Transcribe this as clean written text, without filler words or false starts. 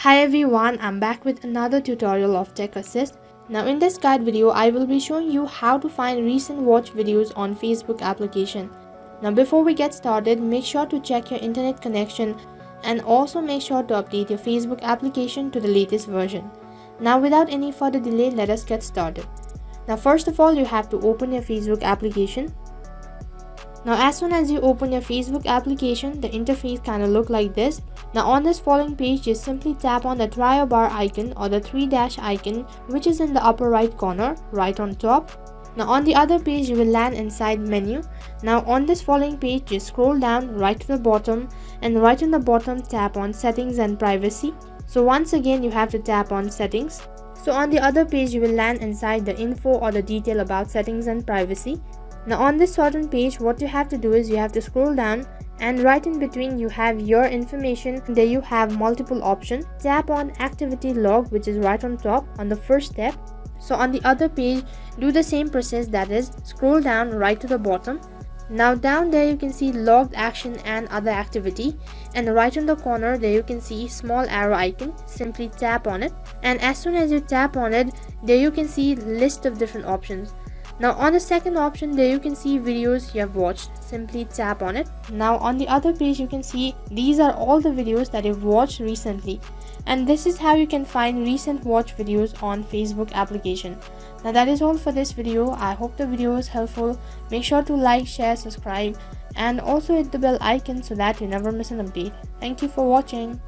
Hi everyone, I'm back with another tutorial of Tech Assist. Now in this guide video, I will be showing you how to find recent watch videos on Facebook application. Now before we get started, make sure to check your internet connection and also make sure to update your Facebook application to the latest version. Now without any further delay, let us get started. Now first of all, you have to open your Facebook application. Now as soon as you open your Facebook application, the interface kind of look like this. Now on this following page, just simply tap on the trio bar icon or the 3 dash icon which is in the upper right corner, right on top. Now on the other page, you will land inside menu. Now on this following page, just scroll down right to the bottom and right in the bottom tap on settings and privacy. So once again you have to tap on settings. So on the other page, you will land inside the info or the detail about settings and privacy. Now on this certain page, what you have to do is you have to scroll down and right in between you have your information. There you have multiple options. Tap on activity log which is right on top on the first step. So on the other page, do the same process, that is scroll down right to the bottom. Now down there you can see logged action and other activity, and right in the corner there you can see small arrow icon. Simply tap on it, and as soon as you tap on it, there you can see list of different options. Now on the second option, there you can see videos you have watched. Simply tap on it. Now on the other page, you can see these are all the videos that you've watched recently, and this is how you can find recent watch videos on Facebook application. Now that is all for this video. I hope the video was helpful. Make sure to like, share, subscribe, and also hit the bell icon so that you never miss an update. Thank you for watching.